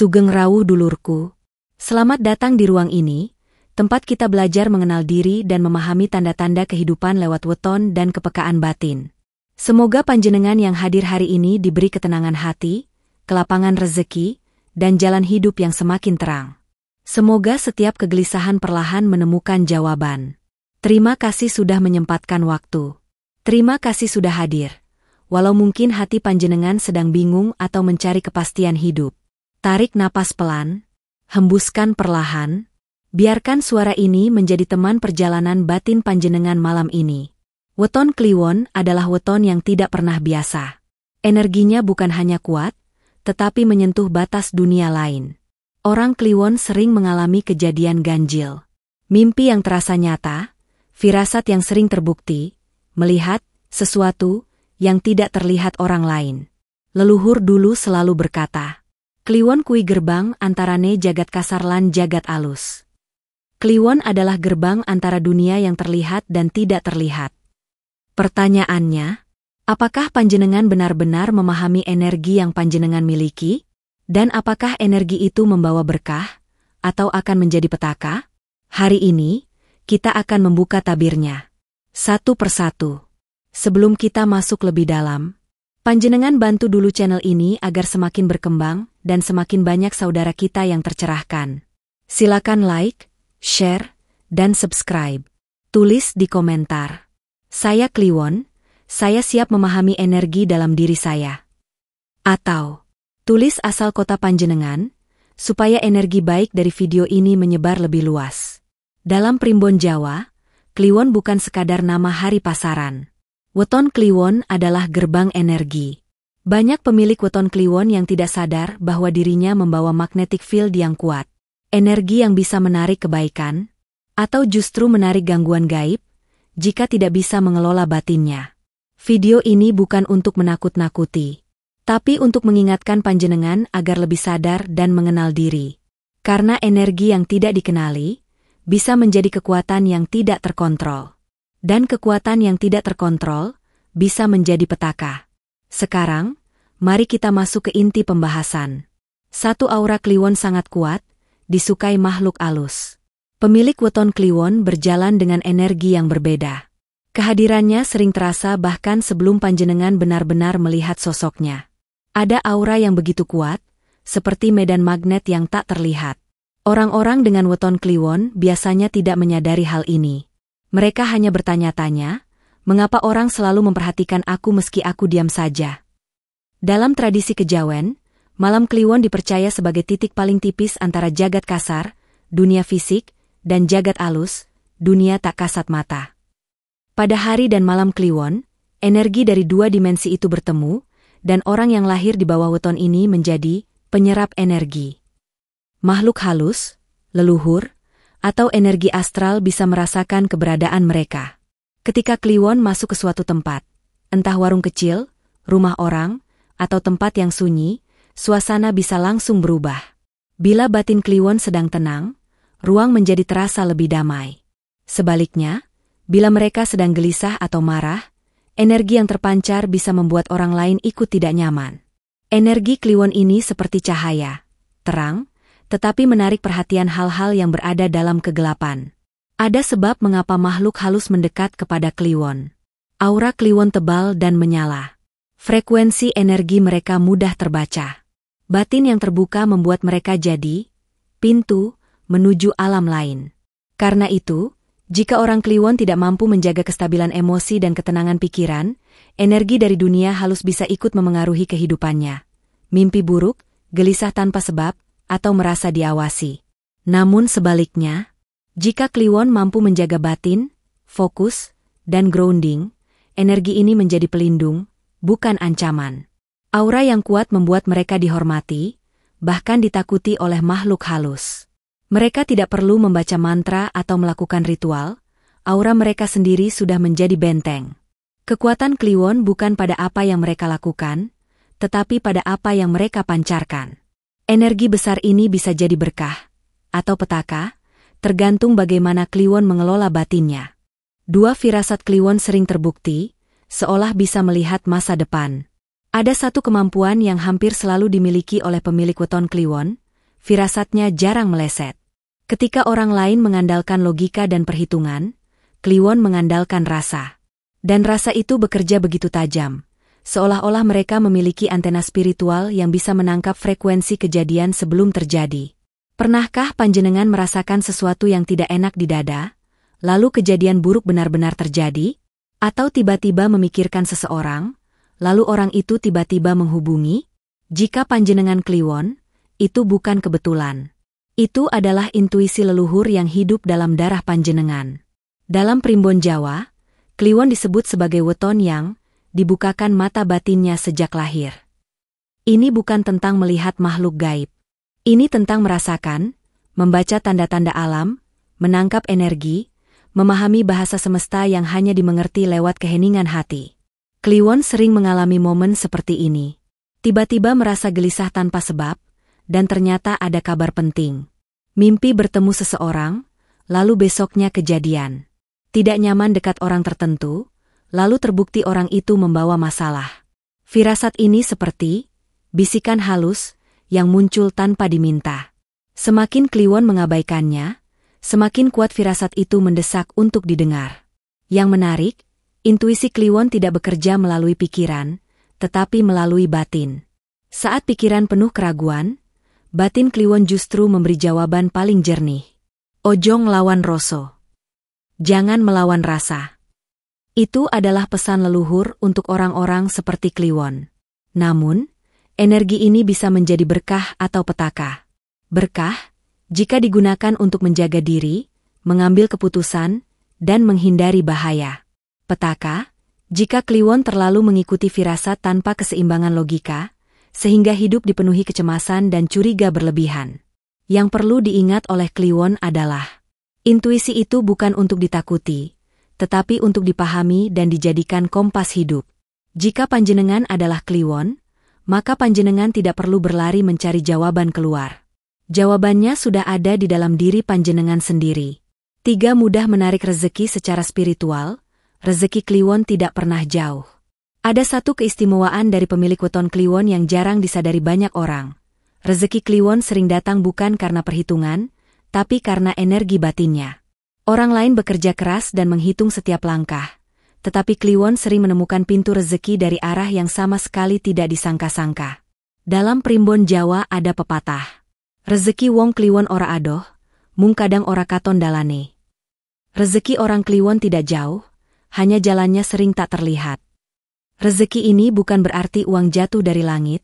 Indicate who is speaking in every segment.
Speaker 1: Sugeng rawuh dulurku. Selamat datang di ruang ini, tempat kita belajar mengenal diri dan memahami tanda-tanda kehidupan lewat weton dan kepekaan batin. Semoga panjenengan yang hadir hari ini diberi ketenangan hati, kelapangan rezeki, dan jalan hidup yang semakin terang. Semoga setiap kegelisahan perlahan menemukan jawaban. Terima kasih sudah menyempatkan waktu. Terima kasih sudah hadir. Walau mungkin hati panjenengan sedang bingung atau mencari kepastian hidup. Tarik napas pelan, hembuskan perlahan, biarkan suara ini menjadi teman perjalanan batin panjenengan malam ini. Weton Kliwon adalah weton yang tidak pernah biasa. Energinya bukan hanya kuat, tetapi menyentuh batas dunia lain. Orang Kliwon sering mengalami kejadian ganjil. Mimpi yang terasa nyata, firasat yang sering terbukti, melihat sesuatu yang tidak terlihat orang lain. Leluhur dulu selalu berkata, Kliwon kui gerbang antarane jagat kasar lan jagat alus. Kliwon adalah gerbang antara dunia yang terlihat dan tidak terlihat. Pertanyaannya, apakah panjenengan benar-benar memahami energi yang panjenengan miliki? Dan apakah energi itu membawa berkah, atau akan menjadi petaka? Hari ini, kita akan membuka tabirnya. Satu persatu. Sebelum kita masuk lebih dalam, panjenengan bantu dulu channel ini agar semakin berkembang dan semakin banyak saudara kita yang tercerahkan. Silakan like, share, dan subscribe. Tulis di komentar. Saya Kliwon, saya siap memahami energi dalam diri saya. Atau, tulis asal kota panjenengan, supaya energi baik dari video ini menyebar lebih luas. Dalam primbon Jawa, Kliwon bukan sekadar nama hari pasaran. Weton Kliwon adalah gerbang energi. Banyak pemilik weton Kliwon yang tidak sadar bahwa dirinya membawa magnetic field yang kuat. Energi yang bisa menarik kebaikan, atau justru menarik gangguan gaib, jika tidak bisa mengelola batinnya. Video ini bukan untuk menakut-nakuti, tapi untuk mengingatkan panjenengan agar lebih sadar dan mengenal diri. Karena energi yang tidak dikenali, bisa menjadi kekuatan yang tidak terkontrol. Dan kekuatan yang tidak terkontrol, bisa menjadi petaka. Sekarang, mari kita masuk ke inti pembahasan. Satu aura Kliwon sangat kuat, disukai makhluk alus. Pemilik weton Kliwon berjalan dengan energi yang berbeda. Kehadirannya sering terasa bahkan sebelum panjenengan benar-benar melihat sosoknya. Ada aura yang begitu kuat, seperti medan magnet yang tak terlihat. Orang-orang dengan weton Kliwon biasanya tidak menyadari hal ini. Mereka hanya bertanya-tanya, mengapa orang selalu memperhatikan aku meski aku diam saja? Dalam tradisi kejawen, malam Kliwon dipercaya sebagai titik paling tipis antara jagat kasar, dunia fisik, dan jagat alus, dunia tak kasat mata. Pada hari dan malam Kliwon, energi dari dua dimensi itu bertemu, dan orang yang lahir di bawah weton ini menjadi penyerap energi. Makhluk halus, leluhur, atau energi astral bisa merasakan keberadaan mereka. Ketika Kliwon masuk ke suatu tempat, entah warung kecil, rumah orang, atau tempat yang sunyi, suasana bisa langsung berubah. Bila batin Kliwon sedang tenang, ruang menjadi terasa lebih damai. Sebaliknya, bila mereka sedang gelisah atau marah, energi yang terpancar bisa membuat orang lain ikut tidak nyaman. Energi Kliwon ini seperti cahaya, terang, tetapi menarik perhatian hal-hal yang berada dalam kegelapan. Ada sebab mengapa makhluk halus mendekat kepada Kliwon. Aura Kliwon tebal dan menyala. Frekuensi energi mereka mudah terbaca. Batin yang terbuka membuat mereka jadi pintu menuju alam lain. Karena itu, jika orang Kliwon tidak mampu menjaga kestabilan emosi dan ketenangan pikiran, energi dari dunia halus bisa ikut memengaruhi kehidupannya. Mimpi buruk, gelisah tanpa sebab, atau merasa diawasi. Namun sebaliknya, jika Kliwon mampu menjaga batin, fokus, dan grounding, energi ini menjadi pelindung, bukan ancaman. Aura yang kuat membuat mereka dihormati, bahkan ditakuti oleh makhluk halus. Mereka tidak perlu membaca mantra atau melakukan ritual, aura mereka sendiri sudah menjadi benteng. Kekuatan Kliwon bukan pada apa yang mereka lakukan, tetapi pada apa yang mereka pancarkan. Energi besar ini bisa jadi berkah, atau petaka, tergantung bagaimana Kliwon mengelola batinnya. Dua firasat Kliwon sering terbukti, seolah bisa melihat masa depan. Ada satu kemampuan yang hampir selalu dimiliki oleh pemilik weton Kliwon, firasatnya jarang meleset. Ketika orang lain mengandalkan logika dan perhitungan, Kliwon mengandalkan rasa. Dan rasa itu bekerja begitu tajam, seolah-olah mereka memiliki antena spiritual yang bisa menangkap frekuensi kejadian sebelum terjadi. Pernahkah panjenengan merasakan sesuatu yang tidak enak di dada, lalu kejadian buruk benar-benar terjadi? Atau tiba-tiba memikirkan seseorang, lalu orang itu tiba-tiba menghubungi? Jika panjenengan Kliwon, itu bukan kebetulan. Itu adalah intuisi leluhur yang hidup dalam darah panjenengan. Dalam primbon Jawa, Kliwon disebut sebagai weton yang dibukakan mata batinnya sejak lahir. Ini bukan tentang melihat makhluk gaib. Ini tentang merasakan, membaca tanda-tanda alam, menangkap energi, memahami bahasa semesta yang hanya dimengerti lewat keheningan hati. Kliwon sering mengalami momen seperti ini. Tiba-tiba merasa gelisah tanpa sebab, dan ternyata ada kabar penting. Mimpi bertemu seseorang, lalu besoknya kejadian. Tidak nyaman dekat orang tertentu, lalu terbukti orang itu membawa masalah. Firasat ini seperti bisikan halus yang muncul tanpa diminta. Semakin Kliwon mengabaikannya, semakin kuat firasat itu mendesak untuk didengar. Yang menarik, intuisi Kliwon tidak bekerja melalui pikiran, tetapi melalui batin. Saat pikiran penuh keraguan, batin Kliwon justru memberi jawaban paling jernih. Ojo nglawan rasa. Jangan melawan rasa. Itu adalah pesan leluhur untuk orang-orang seperti Kliwon. Namun, energi ini bisa menjadi berkah atau petaka. Berkah, jika digunakan untuk menjaga diri, mengambil keputusan, dan menghindari bahaya. Petaka, jika Kliwon terlalu mengikuti firasat tanpa keseimbangan logika, sehingga hidup dipenuhi kecemasan dan curiga berlebihan. Yang perlu diingat oleh Kliwon adalah, intuisi itu bukan untuk ditakuti, tetapi untuk dipahami dan dijadikan kompas hidup. Jika panjenengan adalah Kliwon, maka panjenengan tidak perlu berlari mencari jawaban keluar. Jawabannya sudah ada di dalam diri panjenengan sendiri. 3. Mudah menarik rezeki secara spiritual. Rezeki Kliwon tidak pernah jauh. Ada satu keistimewaan dari pemilik weton Kliwon yang jarang disadari banyak orang. Rezeki Kliwon sering datang bukan karena perhitungan, tapi karena energi batinnya. Orang lain bekerja keras dan menghitung setiap langkah, tetapi Kliwon sering menemukan pintu rezeki dari arah yang sama sekali tidak disangka-sangka. Dalam primbon Jawa ada pepatah, rezeki wong Kliwon ora adoh, mung kadang ora katon dalane. Rezeki orang Kliwon tidak jauh, hanya jalannya sering tak terlihat. Rezeki ini bukan berarti uang jatuh dari langit,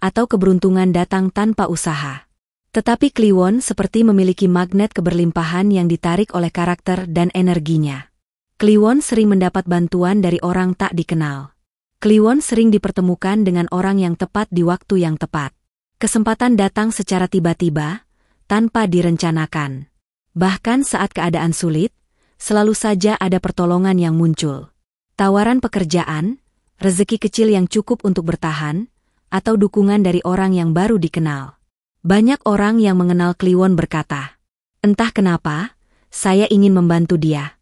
Speaker 1: atau keberuntungan datang tanpa usaha. Tetapi Kliwon seperti memiliki magnet keberlimpahan yang ditarik oleh karakter dan energinya. Kliwon sering mendapat bantuan dari orang tak dikenal. Kliwon sering dipertemukan dengan orang yang tepat di waktu yang tepat. Kesempatan datang secara tiba-tiba, tanpa direncanakan. Bahkan saat keadaan sulit, selalu saja ada pertolongan yang muncul. Tawaran pekerjaan, rezeki kecil yang cukup untuk bertahan, atau dukungan dari orang yang baru dikenal. Banyak orang yang mengenal Kliwon berkata, entah kenapa, saya ingin membantu dia.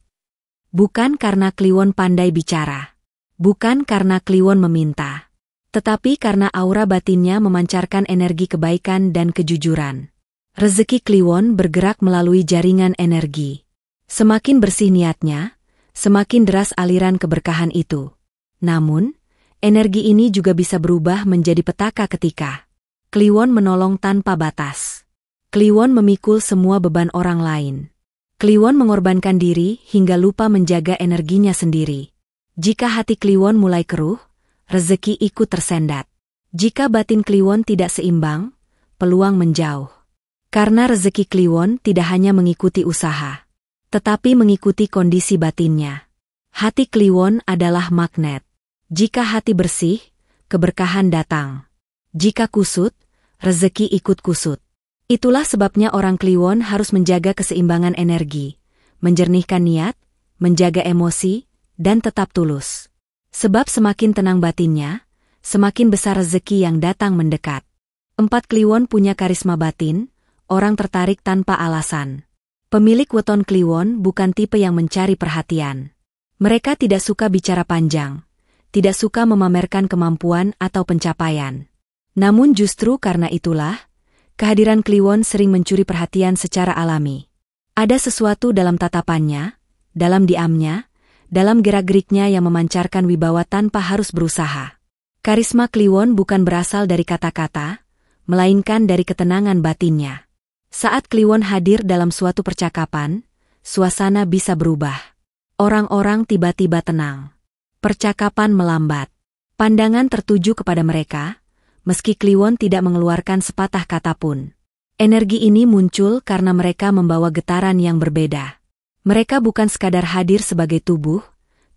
Speaker 1: Bukan karena Kliwon pandai bicara. Bukan karena Kliwon meminta. Tetapi karena aura batinnya memancarkan energi kebaikan dan kejujuran. Rezeki Kliwon bergerak melalui jaringan energi. Semakin bersih niatnya, semakin deras aliran keberkahan itu. Namun, energi ini juga bisa berubah menjadi petaka ketika Kliwon menolong tanpa batas. Kliwon memikul semua beban orang lain. Kliwon mengorbankan diri hingga lupa menjaga energinya sendiri. Jika hati Kliwon mulai keruh, rezeki ikut tersendat. Jika batin Kliwon tidak seimbang, peluang menjauh. Karena rezeki Kliwon tidak hanya mengikuti usaha, tetapi mengikuti kondisi batinnya. Hati Kliwon adalah magnet. Jika hati bersih, keberkahan datang. Jika kusut, rezeki ikut kusut. Itulah sebabnya orang Kliwon harus menjaga keseimbangan energi, menjernihkan niat, menjaga emosi, dan tetap tulus. Sebab semakin tenang batinnya, semakin besar rezeki yang datang mendekat. 4. Kliwon punya karisma batin, orang tertarik tanpa alasan. Pemilik weton Kliwon bukan tipe yang mencari perhatian. Mereka tidak suka bicara panjang, tidak suka memamerkan kemampuan atau pencapaian. Namun justru karena itulah, Kehadiran Kliwon sering mencuri perhatian secara alami. Ada sesuatu dalam tatapannya, dalam diamnya, dalam gerak-geriknya yang memancarkan wibawa tanpa harus berusaha. Karisma Kliwon bukan berasal dari kata-kata, melainkan dari ketenangan batinnya. Saat Kliwon hadir dalam suatu percakapan, suasana bisa berubah. Orang-orang tiba-tiba tenang. Percakapan melambat. Pandangan tertuju kepada mereka, meski Kliwon tidak mengeluarkan sepatah kata pun. Energi ini muncul karena mereka membawa getaran yang berbeda. Mereka bukan sekadar hadir sebagai tubuh,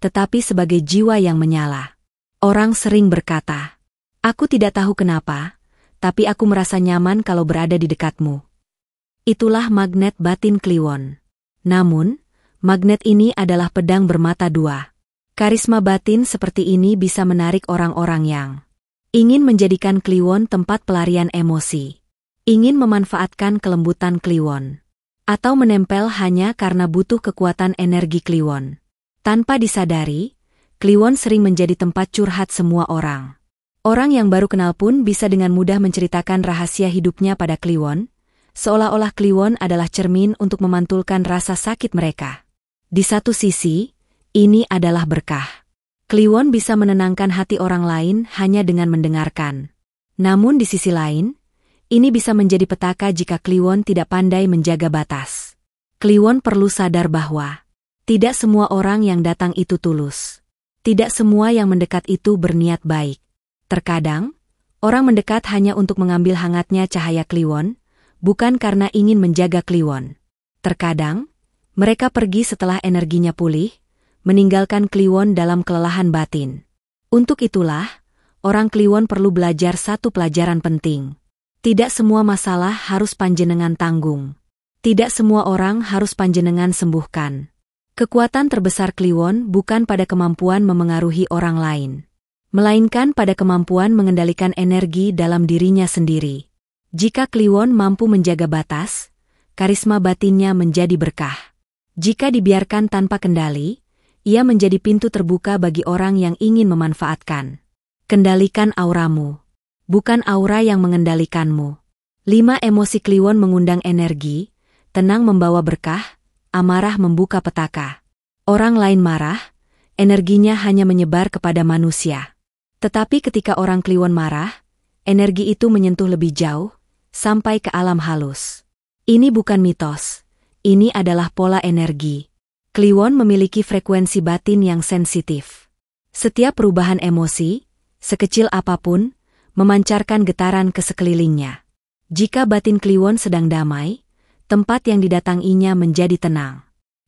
Speaker 1: tetapi sebagai jiwa yang menyala. Orang sering berkata, "Aku tidak tahu kenapa, tapi aku merasa nyaman kalau berada di dekatmu." Itulah magnet batin Kliwon. Namun, magnet ini adalah pedang bermata dua. Karisma batin seperti ini bisa menarik orang-orang yang ingin menjadikan Kliwon tempat pelarian emosi, ingin memanfaatkan kelembutan Kliwon, atau menempel hanya karena butuh kekuatan energi Kliwon. Tanpa disadari, Kliwon sering menjadi tempat curhat semua orang. Orang yang baru kenal pun bisa dengan mudah menceritakan rahasia hidupnya pada Kliwon, seolah-olah Kliwon adalah cermin untuk memantulkan rasa sakit mereka. Di satu sisi, ini adalah berkah. Kliwon bisa menenangkan hati orang lain hanya dengan mendengarkan. Namun di sisi lain, ini bisa menjadi petaka jika Kliwon tidak pandai menjaga batas. Kliwon perlu sadar bahwa tidak semua orang yang datang itu tulus. Tidak semua yang mendekat itu berniat baik. Terkadang, orang mendekat hanya untuk mengambil hangatnya cahaya Kliwon, bukan karena ingin menjaga Kliwon. Terkadang, mereka pergi setelah energinya pulih, meninggalkan Kliwon dalam kelelahan batin. Untuk itulah, orang Kliwon perlu belajar satu pelajaran penting. Tidak semua masalah harus panjenengan tanggung. Tidak semua orang harus panjenengan sembuhkan. Kekuatan terbesar Kliwon bukan pada kemampuan memengaruhi orang lain, melainkan pada kemampuan mengendalikan energi dalam dirinya sendiri. Jika Kliwon mampu menjaga batas, karisma batinnya menjadi berkah. Jika dibiarkan tanpa kendali, ia menjadi pintu terbuka bagi orang yang ingin memanfaatkan. Kendalikan auramu, bukan aura yang mengendalikanmu. 5 emosi Kliwon mengundang energi, tenang membawa berkah, amarah membuka petaka. Orang lain marah, energinya hanya menyebar kepada manusia. Tetapi ketika orang Kliwon marah, energi itu menyentuh lebih jauh, sampai ke alam halus. Ini bukan mitos, ini adalah pola energi. Kliwon memiliki frekuensi batin yang sensitif. Setiap perubahan emosi, sekecil apapun, memancarkan getaran ke sekelilingnya. Jika batin Kliwon sedang damai, tempat yang didatanginya menjadi tenang.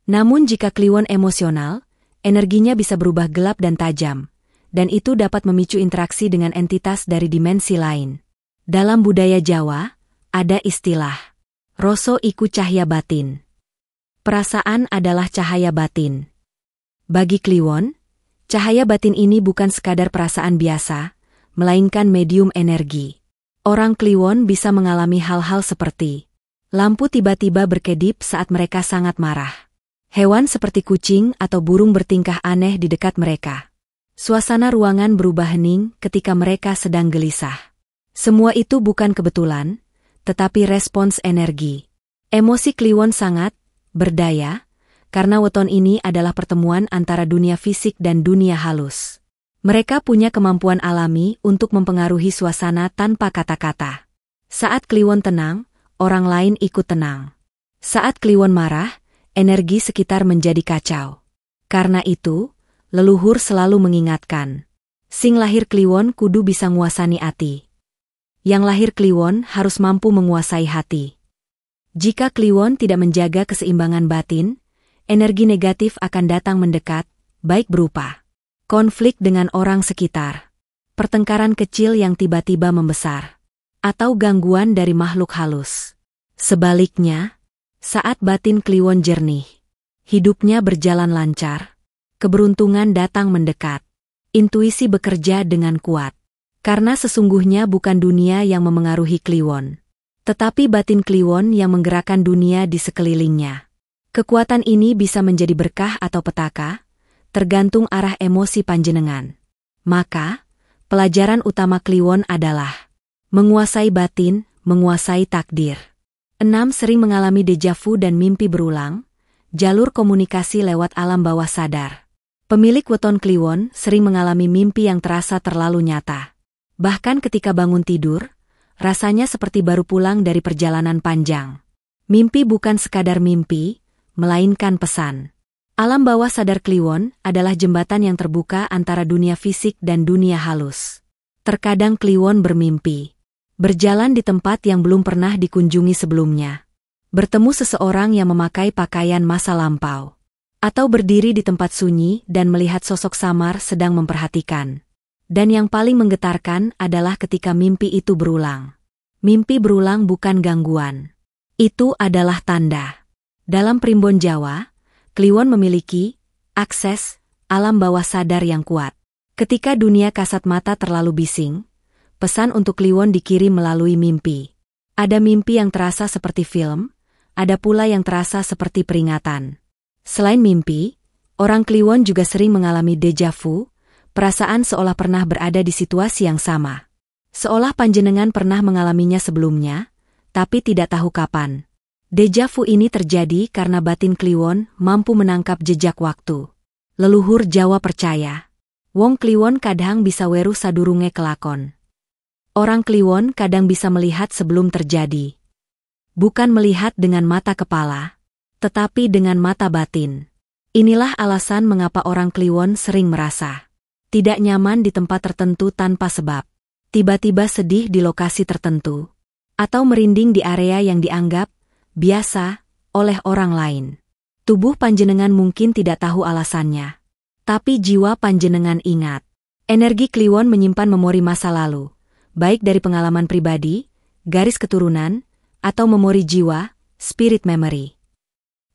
Speaker 1: Namun jika Kliwon emosional, energinya bisa berubah gelap dan tajam, dan itu dapat memicu interaksi dengan entitas dari dimensi lain. Dalam budaya Jawa, ada istilah, "Rasa iku cahya batin." Perasaan adalah cahaya batin. Bagi Kliwon, cahaya batin ini bukan sekadar perasaan biasa, melainkan medium energi. Orang Kliwon bisa mengalami hal-hal seperti lampu tiba-tiba berkedip saat mereka sangat marah. Hewan seperti kucing atau burung bertingkah aneh di dekat mereka. Suasana ruangan berubah hening ketika mereka sedang gelisah. Semua itu bukan kebetulan, tetapi respons energi. Emosi Kliwon sangat berdaya, karena weton ini adalah pertemuan antara dunia fisik dan dunia halus. Mereka punya kemampuan alami untuk mempengaruhi suasana tanpa kata-kata. Saat Kliwon tenang, orang lain ikut tenang. Saat Kliwon marah, energi sekitar menjadi kacau. Karena itu, leluhur selalu mengingatkan, sing lahir Kliwon kudu bisa nguasani ati. Yang lahir Kliwon harus mampu menguasai hati. Jika Kliwon tidak menjaga keseimbangan batin, energi negatif akan datang mendekat, baik berupa konflik dengan orang sekitar, pertengkaran kecil yang tiba-tiba membesar, atau gangguan dari makhluk halus. Sebaliknya, saat batin Kliwon jernih, hidupnya berjalan lancar, keberuntungan datang mendekat, intuisi bekerja dengan kuat. Karena sesungguhnya bukan dunia yang memengaruhi Kliwon, tetapi batin Kliwon yang menggerakkan dunia di sekelilingnya. Kekuatan ini bisa menjadi berkah atau petaka, tergantung arah emosi panjenengan. Maka, pelajaran utama Kliwon adalah menguasai batin, menguasai takdir. 6. Sering mengalami deja vu dan mimpi berulang, jalur komunikasi lewat alam bawah sadar. Pemilik weton Kliwon sering mengalami mimpi yang terasa terlalu nyata. Bahkan ketika bangun tidur, rasanya seperti baru pulang dari perjalanan panjang. Mimpi bukan sekadar mimpi, melainkan pesan. Alam bawah sadar Kliwon adalah jembatan yang terbuka antara dunia fisik dan dunia halus. Terkadang Kliwon bermimpi berjalan di tempat yang belum pernah dikunjungi sebelumnya, bertemu seseorang yang memakai pakaian masa lampau, atau berdiri di tempat sunyi dan melihat sosok samar sedang memperhatikan. Dan yang paling menggetarkan adalah ketika mimpi itu berulang. Mimpi berulang bukan gangguan. Itu adalah tanda. Dalam primbon Jawa, Kliwon memiliki akses alam bawah sadar yang kuat. Ketika dunia kasat mata terlalu bising, pesan untuk Kliwon dikirim melalui mimpi. Ada mimpi yang terasa seperti film, ada pula yang terasa seperti peringatan. Selain mimpi, orang Kliwon juga sering mengalami deja vu, perasaan seolah pernah berada di situasi yang sama. Seolah panjenengan pernah mengalaminya sebelumnya, tapi tidak tahu kapan. Deja vu ini terjadi karena batin Kliwon mampu menangkap jejak waktu. Leluhur Jawa percaya, wong Kliwon kadang bisa weruh sadurunge kelakon. Orang Kliwon kadang bisa melihat sebelum terjadi. Bukan melihat dengan mata kepala, tetapi dengan mata batin. Inilah alasan mengapa orang Kliwon sering merasa tidak nyaman di tempat tertentu tanpa sebab. Tiba-tiba sedih di lokasi tertentu, atau merinding di area yang dianggap biasa oleh orang lain. Tubuh panjenengan mungkin tidak tahu alasannya, tapi jiwa panjenengan ingat. Energi Kliwon menyimpan memori masa lalu, baik dari pengalaman pribadi, garis keturunan, atau memori jiwa, spirit memory.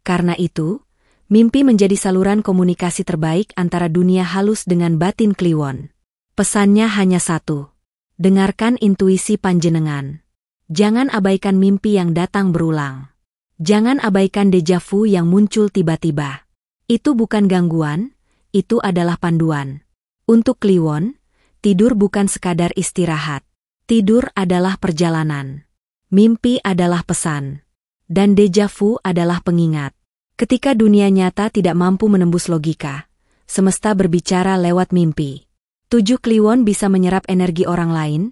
Speaker 1: Karena itu, mimpi menjadi saluran komunikasi terbaik antara dunia halus dengan batin Kliwon. Pesannya hanya satu. Dengarkan intuisi panjenengan. Jangan abaikan mimpi yang datang berulang. Jangan abaikan deja vu yang muncul tiba-tiba. Itu bukan gangguan, itu adalah panduan. Untuk Kliwon, tidur bukan sekadar istirahat. Tidur adalah perjalanan. Mimpi adalah pesan. Dan deja vu adalah pengingat. Ketika dunia nyata tidak mampu menembus logika, semesta berbicara lewat mimpi. 7. Kliwon bisa menyerap energi orang lain,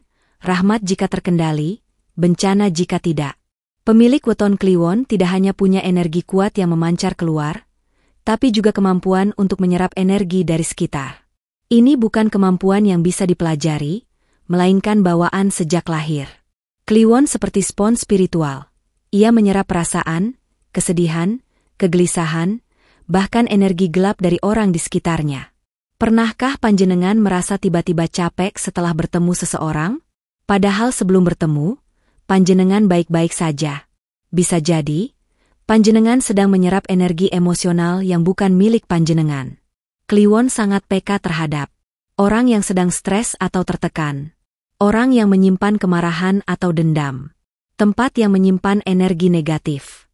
Speaker 1: rahmat jika terkendali, bencana jika tidak. Pemilik weton Kliwon tidak hanya punya energi kuat yang memancar keluar, tapi juga kemampuan untuk menyerap energi dari sekitar. Ini bukan kemampuan yang bisa dipelajari, melainkan bawaan sejak lahir. Kliwon seperti spons spiritual. Ia menyerap perasaan, kesedihan, kegelisahan, bahkan energi gelap dari orang di sekitarnya. Pernahkah panjenengan merasa tiba-tiba capek setelah bertemu seseorang? Padahal sebelum bertemu, panjenengan baik-baik saja. Bisa jadi, panjenengan sedang menyerap energi emosional yang bukan milik panjenengan. Kliwon sangat peka terhadap orang yang sedang stres atau tertekan, orang yang menyimpan kemarahan atau dendam, tempat yang menyimpan energi negatif.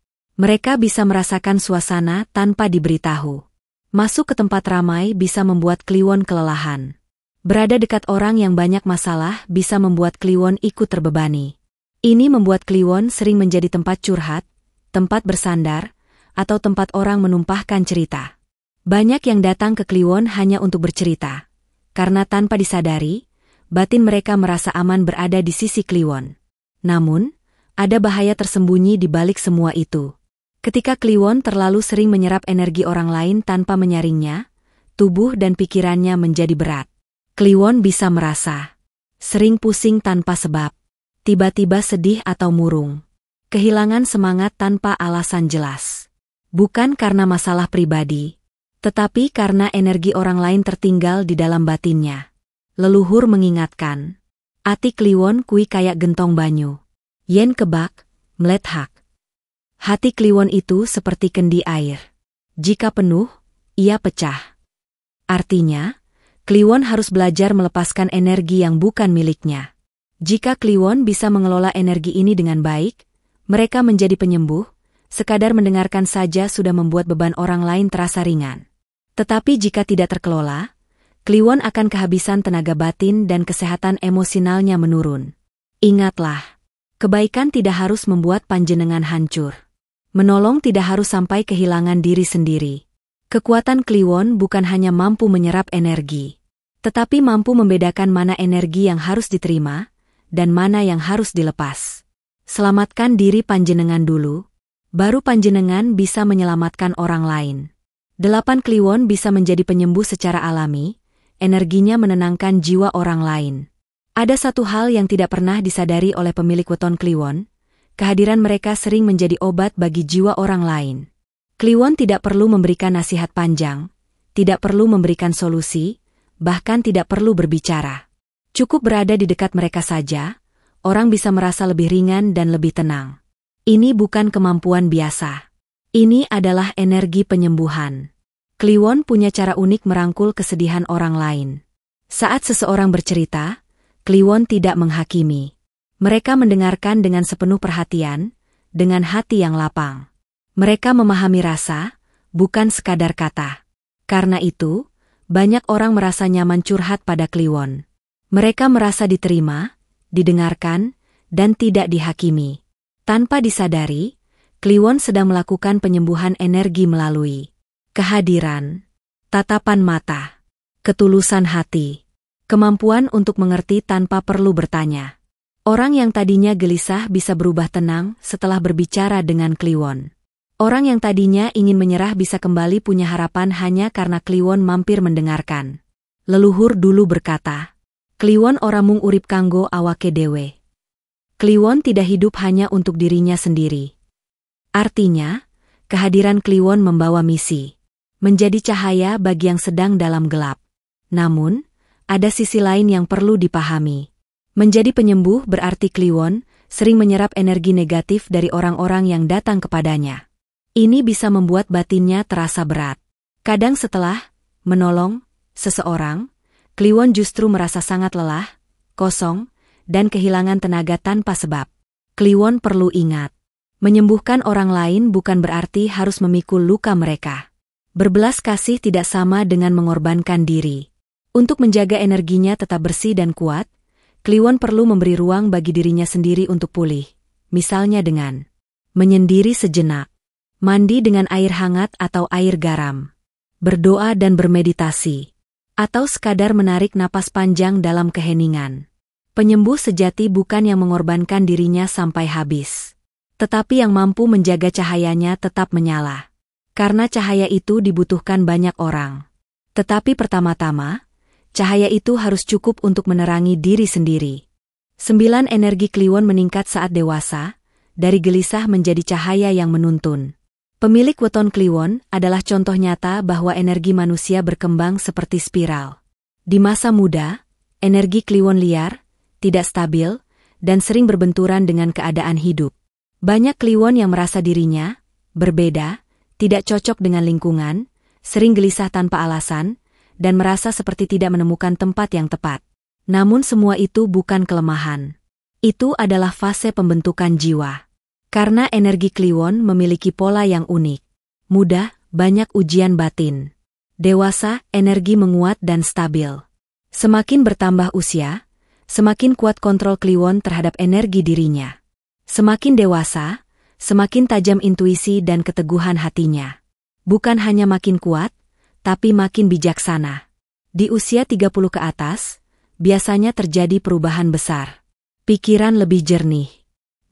Speaker 1: Mereka bisa merasakan suasana tanpa diberitahu. Masuk ke tempat ramai bisa membuat Kliwon kelelahan. Berada dekat orang yang banyak masalah bisa membuat Kliwon ikut terbebani. Ini membuat Kliwon sering menjadi tempat curhat, tempat bersandar, atau tempat orang menumpahkan cerita. Banyak yang datang ke Kliwon hanya untuk bercerita, karena tanpa disadari, batin mereka merasa aman berada di sisi Kliwon. Namun, ada bahaya tersembunyi di balik semua itu. Ketika Kliwon terlalu sering menyerap energi orang lain tanpa menyaringnya, tubuh dan pikirannya menjadi berat. Kliwon bisa merasa sering pusing tanpa sebab, tiba-tiba sedih atau murung, kehilangan semangat tanpa alasan jelas. Bukan karena masalah pribadi, tetapi karena energi orang lain tertinggal di dalam batinnya. Leluhur mengingatkan, ati Kliwon kui kayak gentong banyu. Yen kebak, mlethak. Hati Kliwon itu seperti kendi air. Jika penuh, ia pecah. Artinya, Kliwon harus belajar melepaskan energi yang bukan miliknya. Jika Kliwon bisa mengelola energi ini dengan baik, mereka menjadi penyembuh, sekadar mendengarkan saja sudah membuat beban orang lain terasa ringan. Tetapi jika tidak terkelola, Kliwon akan kehabisan tenaga batin dan kesehatan emosionalnya menurun. Ingatlah, Kebaikan tidak harus membuat panjenengan hancur. Menolong tidak harus sampai kehilangan diri sendiri. Kekuatan Kliwon bukan hanya mampu menyerap energi, tetapi mampu membedakan mana energi yang harus diterima dan mana yang harus dilepas. Selamatkan diri panjenengan dulu, baru panjenengan bisa menyelamatkan orang lain. 8 Kliwon bisa menjadi penyembuh secara alami, energinya menenangkan jiwa orang lain. Ada satu hal yang tidak pernah disadari oleh pemilik weton Kliwon, kehadiran mereka sering menjadi obat bagi jiwa orang lain. Kliwon tidak perlu memberikan nasihat panjang, tidak perlu memberikan solusi, bahkan tidak perlu berbicara. Cukup berada di dekat mereka saja, orang bisa merasa lebih ringan dan lebih tenang. Ini bukan kemampuan biasa. Ini adalah energi penyembuhan. Kliwon punya cara unik merangkul kesedihan orang lain. Saat seseorang bercerita, Kliwon tidak menghakimi. Mereka mendengarkan dengan sepenuh perhatian, dengan hati yang lapang. Mereka memahami rasa, bukan sekadar kata. Karena itu, banyak orang merasa nyaman curhat pada Kliwon. Mereka merasa diterima, didengarkan, dan tidak dihakimi. Tanpa disadari, Kliwon sedang melakukan penyembuhan energi melalui kehadiran, tatapan mata, ketulusan hati, kemampuan untuk mengerti tanpa perlu bertanya. Orang yang tadinya gelisah bisa berubah tenang setelah berbicara dengan Kliwon. Orang yang tadinya ingin menyerah bisa kembali punya harapan hanya karena Kliwon mampir mendengarkan. Leluhur dulu berkata, Kliwon ora mung urip kanggo awake dewe. Kliwon tidak hidup hanya untuk dirinya sendiri. Artinya, kehadiran Kliwon membawa misi, menjadi cahaya bagi yang sedang dalam gelap. Namun, ada sisi lain yang perlu dipahami. Menjadi penyembuh berarti Kliwon sering menyerap energi negatif dari orang-orang yang datang kepadanya. Ini bisa membuat batinnya terasa berat. Kadang setelah menolong seseorang, Kliwon justru merasa sangat lelah, kosong, dan kehilangan tenaga tanpa sebab. Kliwon perlu ingat, menyembuhkan orang lain bukan berarti harus memikul luka mereka. Berbelas kasih tidak sama dengan mengorbankan diri. Untuk menjaga energinya tetap bersih dan kuat, Kliwon perlu memberi ruang bagi dirinya sendiri untuk pulih, misalnya dengan menyendiri sejenak, mandi dengan air hangat atau air garam, berdoa dan bermeditasi, atau sekadar menarik napas panjang dalam keheningan. Penyembuh sejati bukan yang mengorbankan dirinya sampai habis, tetapi yang mampu menjaga cahayanya tetap menyala. Karena cahaya itu dibutuhkan banyak orang. Tetapi pertama-tama, cahaya itu harus cukup untuk menerangi diri sendiri. 9 Energi Kliwon meningkat saat dewasa, dari gelisah menjadi cahaya yang menuntun. Pemilik weton Kliwon adalah contoh nyata bahwa energi manusia berkembang seperti spiral. Di masa muda, energi Kliwon liar, tidak stabil, dan sering berbenturan dengan keadaan hidup. Banyak Kliwon yang merasa dirinya berbeda, tidak cocok dengan lingkungan, sering gelisah tanpa alasan, dan merasa seperti tidak menemukan tempat yang tepat. Namun semua itu bukan kelemahan. Itu adalah fase pembentukan jiwa. Karena energi Kliwon memiliki pola yang unik. Muda, banyak ujian batin. Dewasa, energi menguat dan stabil. Semakin bertambah usia, semakin kuat kontrol Kliwon terhadap energi dirinya. Semakin dewasa, semakin tajam intuisi dan keteguhan hatinya. Bukan hanya makin kuat, tapi makin bijaksana. Di usia 30 ke atas, biasanya terjadi perubahan besar. Pikiran lebih jernih,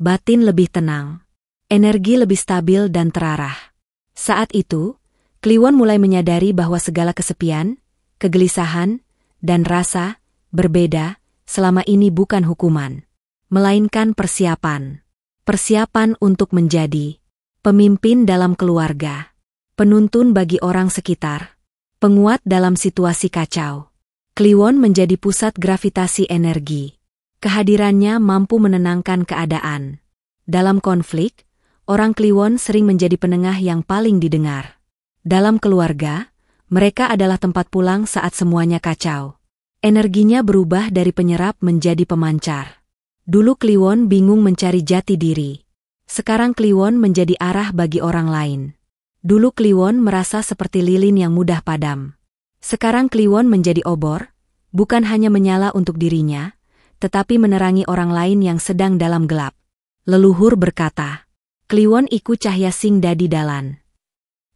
Speaker 1: batin lebih tenang, energi lebih stabil dan terarah. Saat itu, Kliwon mulai menyadari bahwa segala kesepian, kegelisahan, dan rasa berbeda selama ini bukan hukuman, melainkan persiapan. Persiapan untuk menjadi pemimpin dalam keluarga, penuntun bagi orang sekitar, penguat dalam situasi kacau. Kliwon menjadi pusat gravitasi energi. Kehadirannya mampu menenangkan keadaan. Dalam konflik, orang Kliwon sering menjadi penengah yang paling didengar. Dalam keluarga, mereka adalah tempat pulang saat semuanya kacau. Energinya berubah dari penyerap menjadi pemancar. Dulu Kliwon bingung mencari jati diri. Sekarang Kliwon menjadi arah bagi orang lain. Dulu Kliwon merasa seperti lilin yang mudah padam. Sekarang Kliwon menjadi obor, bukan hanya menyala untuk dirinya, tetapi menerangi orang lain yang sedang dalam gelap. Leluhur berkata, Kliwon iku cahya sing dadi dalan.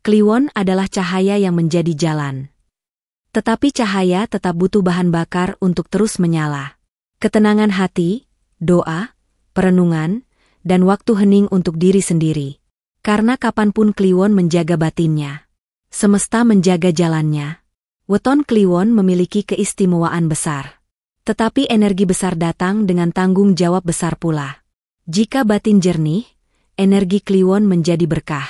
Speaker 1: Kliwon adalah cahaya yang menjadi jalan. Tetapi cahaya tetap butuh bahan bakar untuk terus menyala. Ketenangan hati, doa, perenungan, dan waktu hening untuk diri sendiri. Karena kapanpun Kliwon menjaga batinnya, semesta menjaga jalannya. Weton Kliwon memiliki keistimewaan besar. Tetapi energi besar datang dengan tanggung jawab besar pula. Jika batin jernih, energi Kliwon menjadi berkah.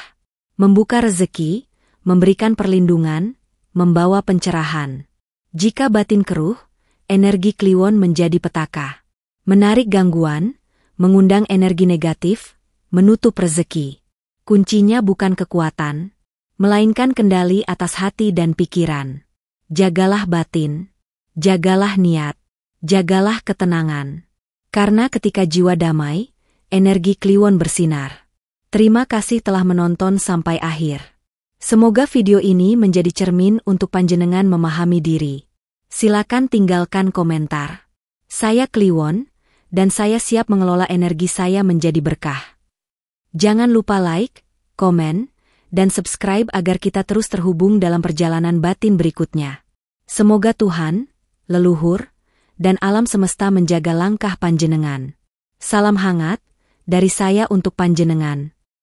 Speaker 1: Membuka rezeki, memberikan perlindungan, membawa pencerahan. Jika batin keruh, energi Kliwon menjadi petaka. Menarik gangguan, mengundang energi negatif, menutup rezeki. Kuncinya bukan kekuatan, melainkan kendali atas hati dan pikiran. Jagalah batin, jagalah niat, jagalah ketenangan. Karena ketika jiwa damai, energi Kliwon bersinar. Terima kasih telah menonton sampai akhir. Semoga video ini menjadi cermin untuk panjenengan memahami diri. Silakan tinggalkan komentar. Saya Kliwon, dan saya siap mengelola energi saya menjadi berkah. Jangan lupa like, komen, dan subscribe agar kita terus terhubung dalam perjalanan batin berikutnya. Semoga Tuhan, leluhur, dan alam semesta menjaga langkah panjenengan. Salam hangat dari saya untuk panjenengan.